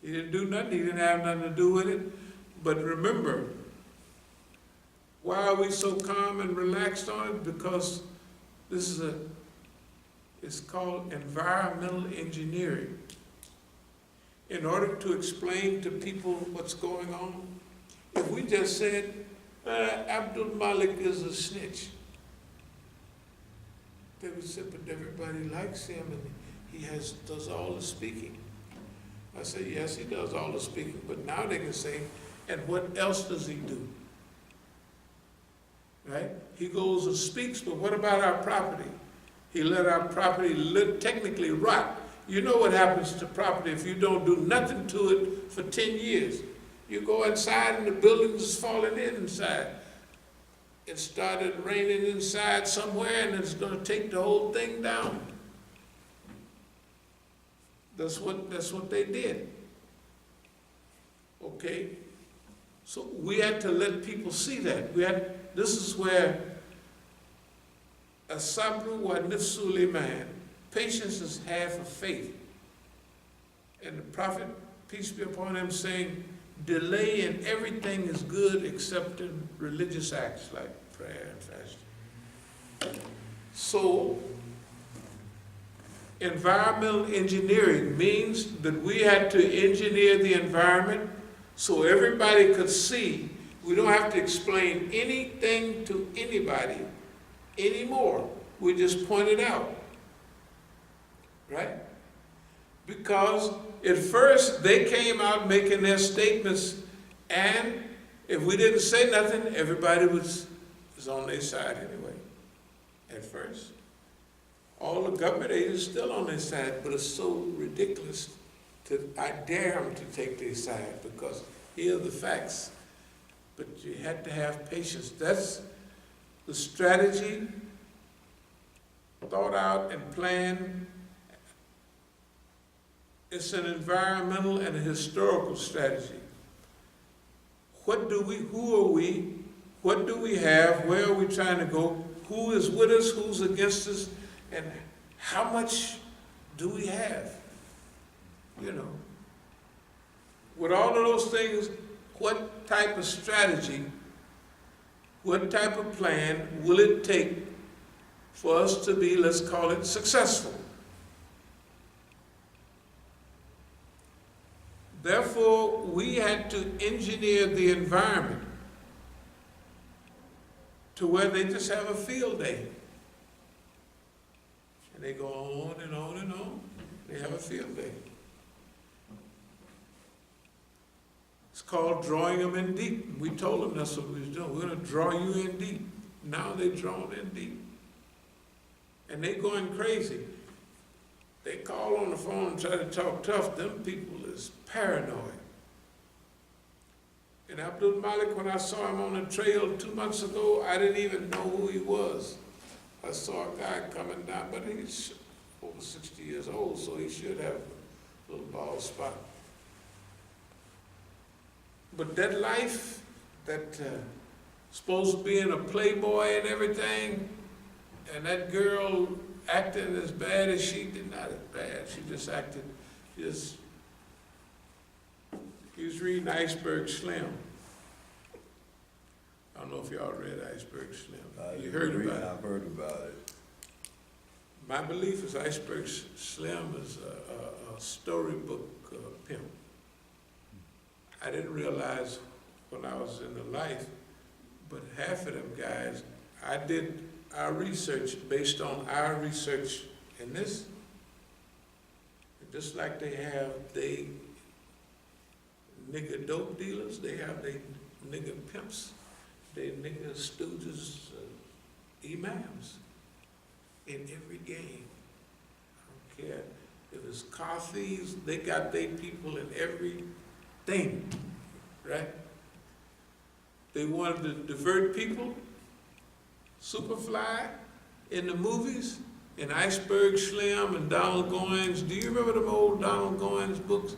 He didn't do nothing. He didn't have nothing to do with it. But remember, why are we so calm and relaxed on it? Because this is it's called environmental engineering. In order to explain to people what's going on, if we just said, Abdul Malik is a snitch, they would say, but everybody likes him and he does all the speaking. I say, yes, he does all the speaking, but now they can say, and what else does he do? Right? He goes and speaks, but what about our property? He let our property technically rot. You know what happens to property if you don't do nothing to it for 10 years. You go inside and the building is falling in inside. It started raining inside somewhere and it's going to take the whole thing down. That's what they did. Okay? So we had to let people see that. This is where As-Sabiqun wa nifsul iman. Patience is half of faith. And the Prophet, peace be upon him, saying, delay in everything is good except in religious acts like prayer and fasting. So, environmental engineering means that we had to engineer the environment so everybody could see. We don't have to explain anything to anybody anymore. We just point it out. Right? Because at first they came out making their statements, and if we didn't say nothing, everybody was on their side anyway. At first, all the government agents still on their side, but it's so ridiculous I dare them to take their side because here are the facts. But you had to have patience. That's the strategy thought out and planned. It's an environmental and a historical strategy. Who are we? What do we have? Where are we trying to go? Who is with us? Who's against us? And how much do we have? You know. With all of those things, what type of strategy, what type of plan will it take for us to be, let's call it, successful? Therefore, we had to engineer the environment to where they just have a field day. And they go on and on and on. They have a field day. It's called drawing them in deep. We told them that's what we was doing. We're going to draw you in deep. Now they're drawn in deep. And they're going crazy. They call on the phone and try to talk tough. Them people is paranoid. And Abdul Malik, when I saw him on the trail 2 months ago, I didn't even know who he was. I saw a guy coming down, but he's over 60 years old, so he should have a little bald spot. But that life, that supposed to be in a playboy and everything, and that girl acted as bad as she did, not as bad, she just acted, he was reading Iceberg Slim. I don't know if y'all read Iceberg Slim. You heard about it? I've heard about it. My belief is Iceberg Slim is a storybook pimp. I didn't realize when I was in the life, but half of them guys, I did our research based on our research in this. And just like they have they nigger dope dealers, they have they nigger pimps, they nigger stooges, imams in every game. I don't care if it's car thieves, they got their people in everything, right? They wanted to divert people. Superfly in the movies, and Iceberg Slim and Donald Goines. Do you remember them old Donald Goines books?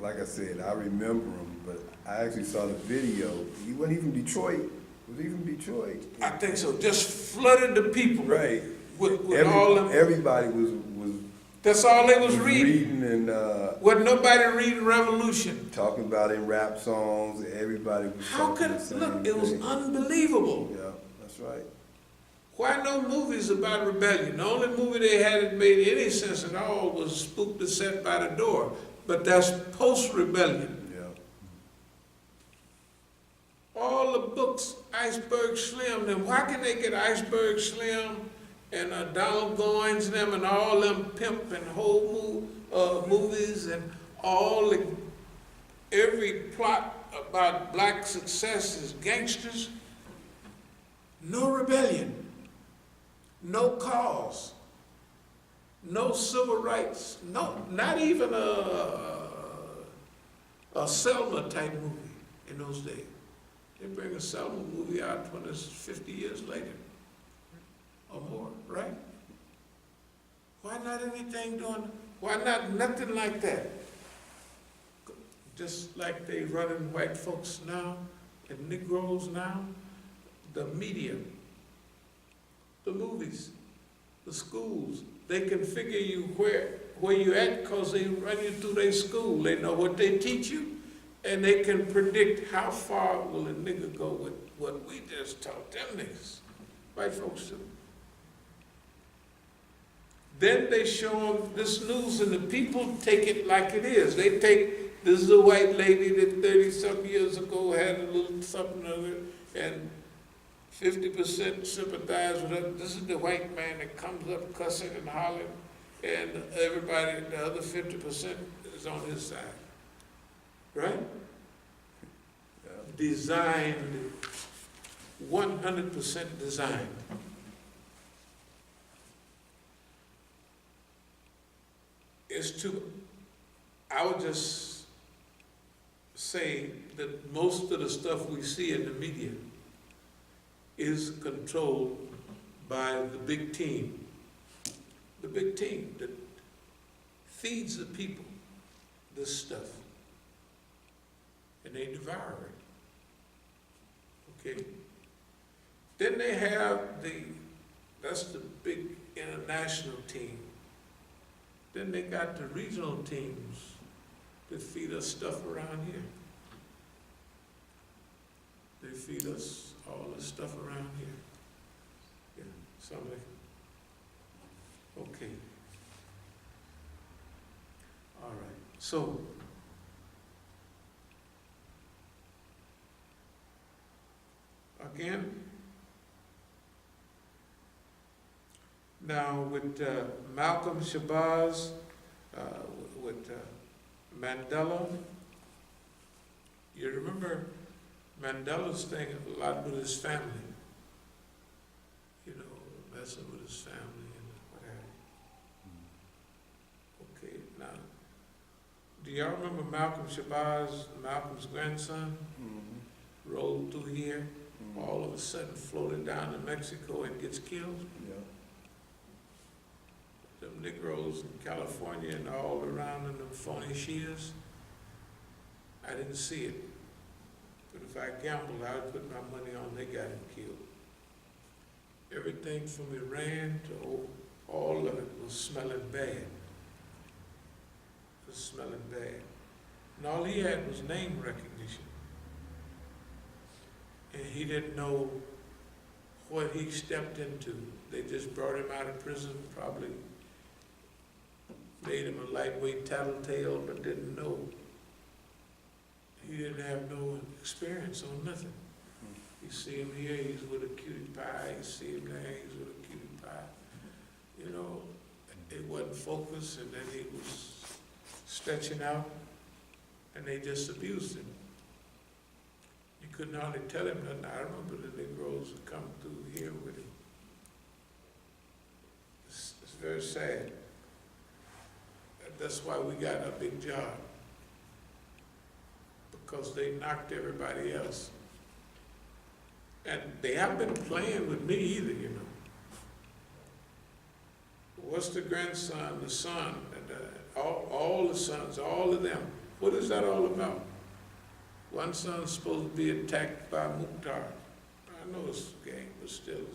Like I said, I remember him, but I actually saw the video. He wasn't even Detroit. Was he from Detroit? I think so. Just flooded the people. Right. With all them. Everybody was That's all they was reading. Reading and Wasn't nobody reading Revolution. talking about it in rap songs. Everybody was How talking could the same look? It was thing. unbelievable. Yeah, that's right. Why no movies about rebellion? The only movie they had that made any sense at all was Spook the Set by the Door. But that's post-rebellion. Yeah. All the books, Iceberg Slim, then why can they get Iceberg Slim and Donald Goines and them and all them pimp and whole movies and every plot about black success is gangsters? No rebellion. No cause, no civil rights, no, not even a Selma type movie in those days. They bring a Selma movie out when it's 50 years later or more, right? Why not anything doing, why not nothing like that? Just like they running white folks now and Negroes now, the media, the movies, the schools, they can figure you where you at because they run you through their school. They know what they teach you, and they can predict how far will a nigga go with what we just taught them niggas, white folks do. Then they show them this news, and the people take it like it is. They take, this is a white lady that 30-something years ago had a little something of it, and 50% sympathize with her. This is the white man that comes up cussing and hollering, and everybody, the other 50% is on his side. Right? Yeah. Designed, 100% designed. I would just say that most of the stuff we see in the media is controlled by the big team that feeds the people this stuff, and they devour it. Okay? Then they have that's the big international team. Then they got the regional teams that feed us stuff around here. They feed us all this stuff around here. Yeah, somebody. Okay. All right. So, again, now with Malcolm Shabazz, with Mandela, you remember Mandela's thing a lot with his family, you know, messing with his family and what have you. Okay, now, do y'all remember Malcolm Shabazz, Malcolm's grandson, rolled through here, all of a sudden floated down to Mexico and gets killed? Yeah. Them Negroes in California and all around in them phony Shias, I didn't see it. But if I gambled, I would put my money on they got him killed. Everything from Iran to all of it was smelling bad. It was smelling bad. And all he had was name recognition. And he didn't know what he stepped into. They just brought him out of prison, probably made him a lightweight tattletale, but didn't know. He didn't have no experience on nothing. You see him here, he's with a cutie pie. You see him there, he's with a cutie pie. You know, it wasn't focused, and then he was stretching out, and they just abused him. You couldn't hardly tell him nothing. I remember the Negroes would come through here with him. It's very sad. That's why we got a big job, because they knocked everybody else. And they haven't been playing with me either, you know. What's the grandson, the son, and all the sons, all of them? What is that all about? One son's supposed to be attacked by Mukhtar. I know it's a game, but still,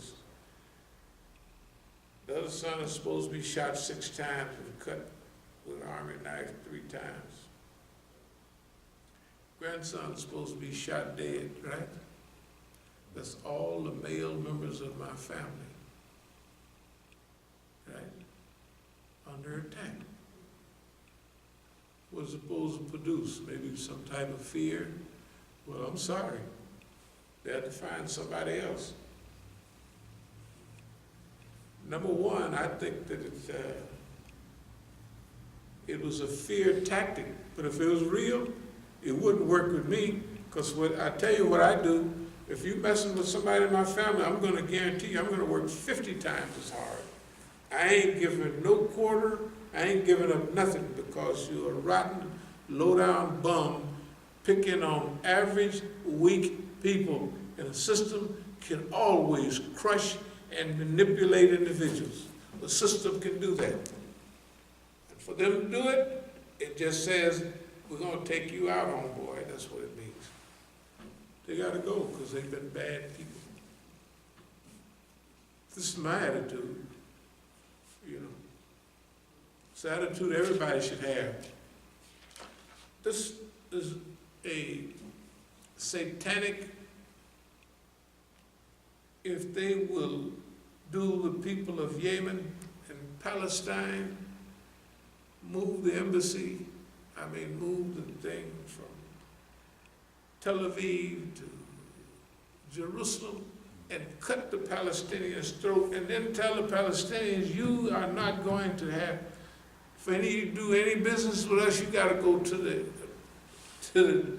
The other son is supposed to be shot 6 times and cut with an army knife 3 times. Grandson's supposed to be shot dead, right? That's all the male members of my family, right? Under attack. Was supposed to produce maybe some type of fear. Well, I'm sorry. They had to find somebody else. Number one, I think that it was a fear tactic, but if it was real, it wouldn't work with me, because I tell you what I do, if you messing with somebody in my family, I'm going to guarantee you I'm going to work 50 times as hard. I ain't giving no quarter, I ain't giving up nothing, because you're a rotten, low-down bum picking on average, weak people, and a system can always crush and manipulate individuals. The system can do that. And for them to do it, it just says, we're going to take you out, homeboy. That's what it means. They got to go because they've been bad people. This is my attitude, you know. It's the attitude everybody should have. This is a satanic, if they will do the people of Yemen and Palestine, move the embassy, move the thing from Tel Aviv to Jerusalem and cut the Palestinians' throat, and then tell the Palestinians, you are not going to have, for any to do any business with us, you got to go to the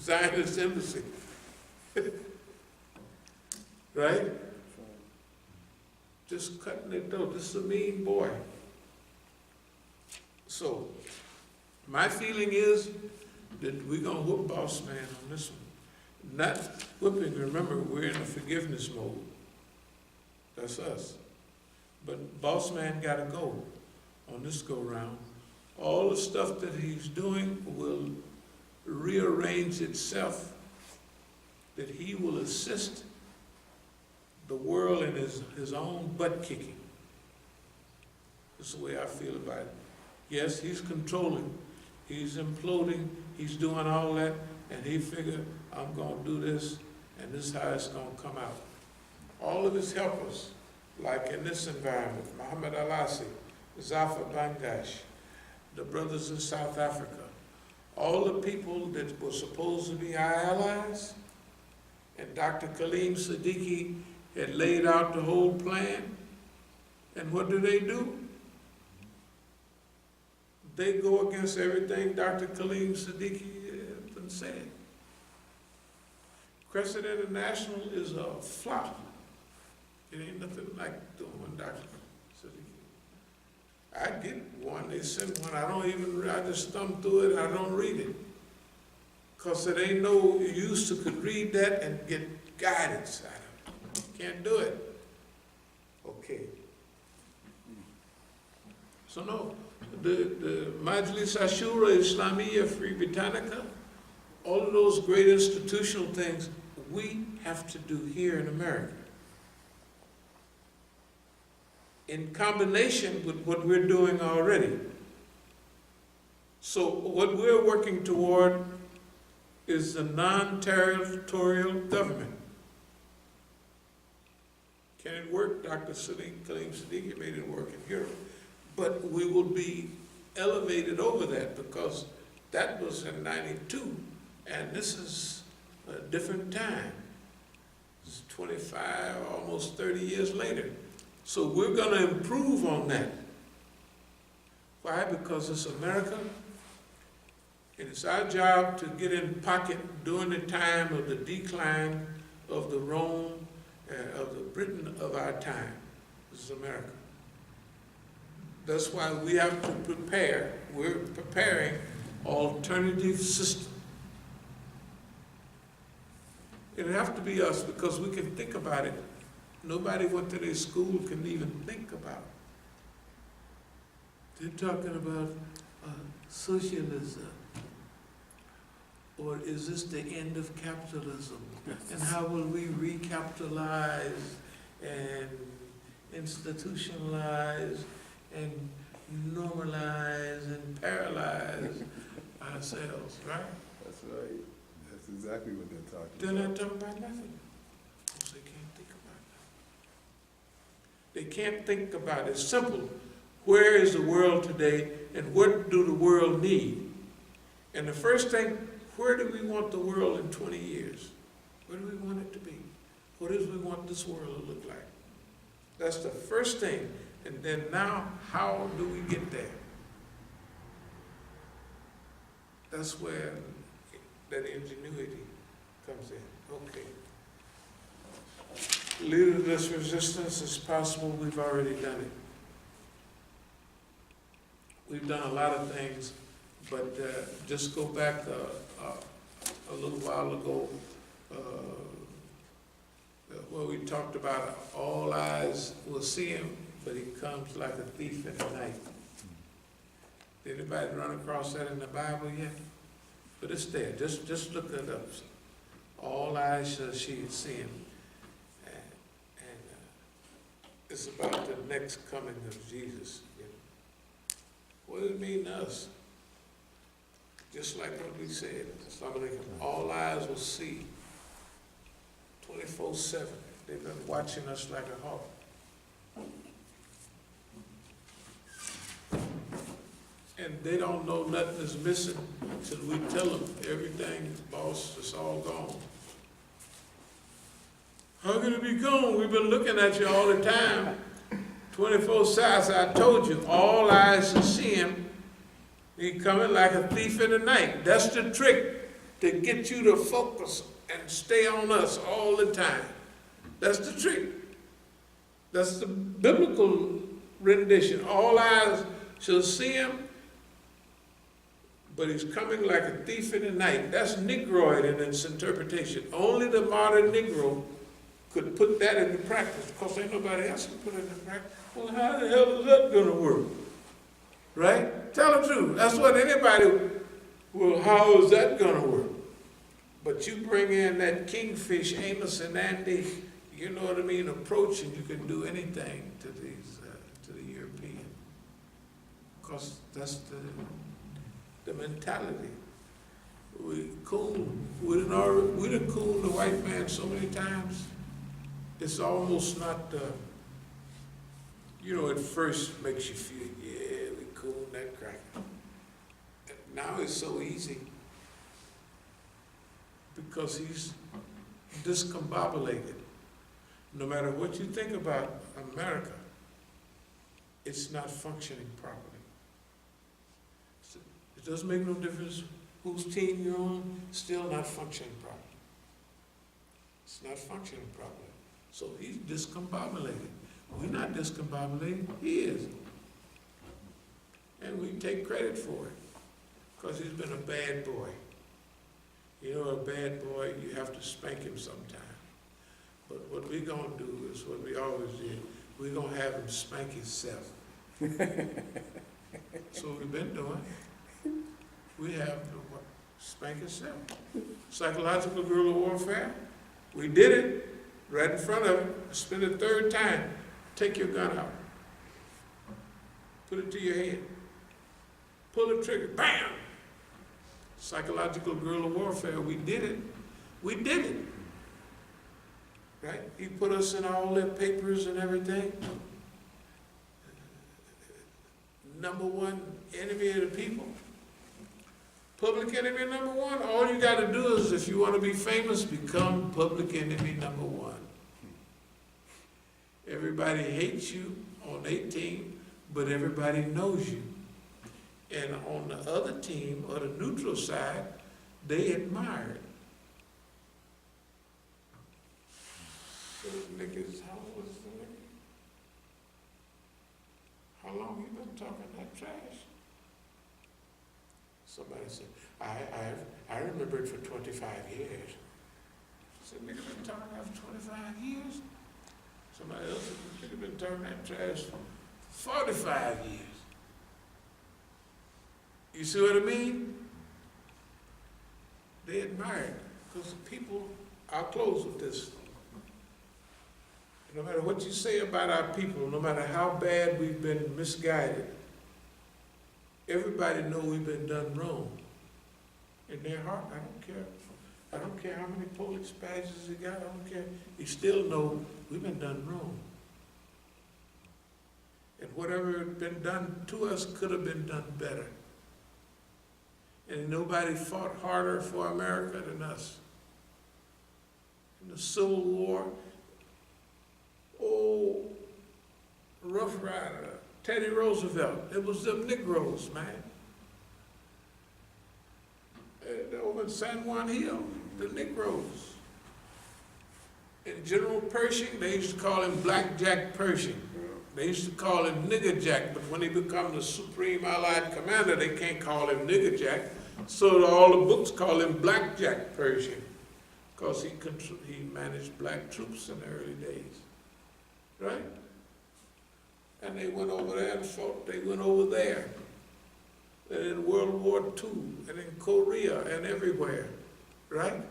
Zionist embassy. Right? Just cutting their throat. This is a mean boy. So, my feeling is that we're going to whoop Boss Man on this one. Not whipping, remember, we're in a forgiveness mode. That's us. But Boss Man got to go on this go-round. All the stuff that he's doing will rearrange itself, that he will assist the world in his own butt-kicking. That's the way I feel about it. Yes, he's controlling, he's imploding, he's doing all that, and he figured, I'm going to do this, and this is how it's going to come out. All of his helpers, like in this environment, Muhammad Al-Asi, Zafar Bangash, the brothers in South Africa, all the people that were supposed to be our allies, and Dr. Kaleem Siddiqui had laid out the whole plan, and what do? They go against everything Dr. Kaleem Siddiqui had been saying. Crescent International is a flop. It ain't nothing like doing one Dr. Siddiqui. I get one, they send one, I just thumb through it, I don't read it. Because it ain't no use to could read that and get guidance out of it. Can't do it. Okay. So no, the Majlis Ashura Islamiyya Free Britannica, all of those great institutional things, we have to do here in America. In combination with what we're doing already. So what we're working toward is a non-territorial government. Can it work? Dr. Kaleem Siddiqui made it work in Europe. But we will be elevated over that because that was in '92, and this is a different time. It's 25, almost 30 years later. So we're going to improve on that. Why? Because it's America, and it's our job to get in pocket during the time of the decline of the Rome, of the Britain of our time. This is America. That's why we have to prepare. We're preparing alternative system. It'll have to be us because we can think about it. Nobody went to their school can even think about it. They're talking about socialism. Or is this the end of capitalism? And how will we recapitalize and institutionalize and normalize and paralyze ourselves, right? That's right. That's exactly what they're talking They're about. not talking about nothing. Because they can't think about it. They can't think about it. It's simple. Where is the world today and what do the world need? And the first thing, where do we want the world in 20 years? Where do we want it to be? What do we want this world to look like? That's the first thing. And then now, how do we get there? That's where that ingenuity comes in. Okay. Leaderless resistance is possible. We've already done it. We've done a lot of things, but just go back a little while ago where we talked about all eyes will see him, but he comes like a thief in the night. Did anybody run across that in the Bible yet? But it's there. Just look it up. All eyes shall see him. And it's about the next coming of Jesus. You know. What does it mean to us? Just like what we said, all eyes will see 24/7. They've been watching us like a hawk. And they don't know nothing is missing until we tell them everything, boss, it's all gone. How can it be gone? We've been looking at you all the time. 24/7, I told you, all eyes shall see him. He coming like a thief in the night. That's the trick, to get you to focus and stay on us all the time. That's the trick. That's the biblical rendition. All eyes shall see him, but he's coming like a thief in the night. That's Negroid in its interpretation. Only the modern Negro could put that into practice, because ain't nobody else can put it into practice. Well, how the hell is that going to work? Right? Tell the truth. That's what anybody, well, how is that going to work? But you bring in that kingfish, Amos and Andy, you know what I mean, approach, and you can do anything to these, to the European. Because that's the mentality. We done cooned the white man so many times. It's almost not, at first makes you feel, yeah, we cooned that cracker. And now it's so easy because he's discombobulated. No matter what you think about America, it's not functioning properly. It doesn't make no difference whose team you're on, still not functioning properly. It's not functioning properly. So he's discombobulated. We're not discombobulated, he is. And we take credit for it, because he's been a bad boy. You know, a bad boy, you have to spank him sometime. But what we're gonna do is what we always did. We're gonna have him spank himself. So we've been doing. We have to spank himself. Psychological guerrilla warfare. We did it right in front of him. Spin the third time. Take your gun out. Put it to your head. Pull the trigger. Bam! Psychological guerrilla warfare. We did it. We did it. Right? He put us in all their papers and everything. Number one enemy of the people. Public enemy number one. All you got to do is, if you want to be famous, become public enemy number one. Everybody hates you on their team, but everybody knows you. And on the other team, or the neutral side, they admire it. So niggas, how was the nigga? How long you been talking that trash? Somebody said, I remember it for 25 years. I said, nigga been talking that for 25 years? Somebody else said, nigga been talking that trash for 45 years. You see what I mean? They admire it, because people, I'll close with this. No matter what you say about our people, no matter how bad we've been misguided, everybody know we've been done wrong. In their heart, I don't care. I don't care how many Polish badges he got, I don't care. He still know we've been done wrong. And whatever had been done to us could have been done better. And nobody fought harder for America than us. In the Civil War, oh, Rough Rider, Teddy Roosevelt, it was them Negroes, man. Over in San Juan Hill, the Negroes. And General Pershing, they used to call him Black Jack Pershing. They used to call him Nigger Jack, but when he became the Supreme Allied Commander, they can't call him Nigger Jack. So all the books call him Black Jack Pershing, because he managed black troops in the early days, right? And they went over there and fought, they went over there. And in World War II, and in Korea, and everywhere, right?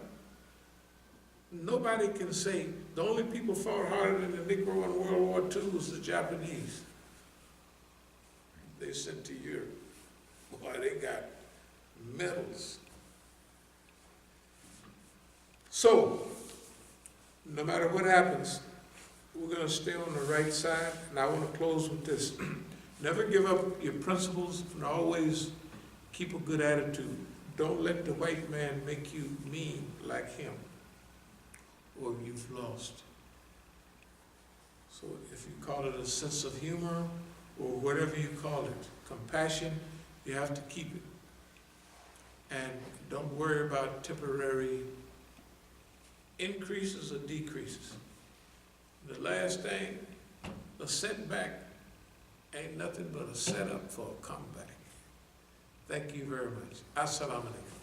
Nobody can say, the only people fought harder than the Negro in World War II was the Japanese. They sent to Europe. Boy, they got medals. So, no matter what happens, we're going to stay on the right side, and I want to close with this. Never give up your principles, and always keep a good attitude. Don't let the white man make you mean like him, or you've lost. So if you call it a sense of humor, or whatever you call it, compassion, you have to keep it. And don't worry about temporary increases or decreases. The last thing, a setback ain't nothing but a setup for a comeback. Thank you very much. As-salamu alaykum.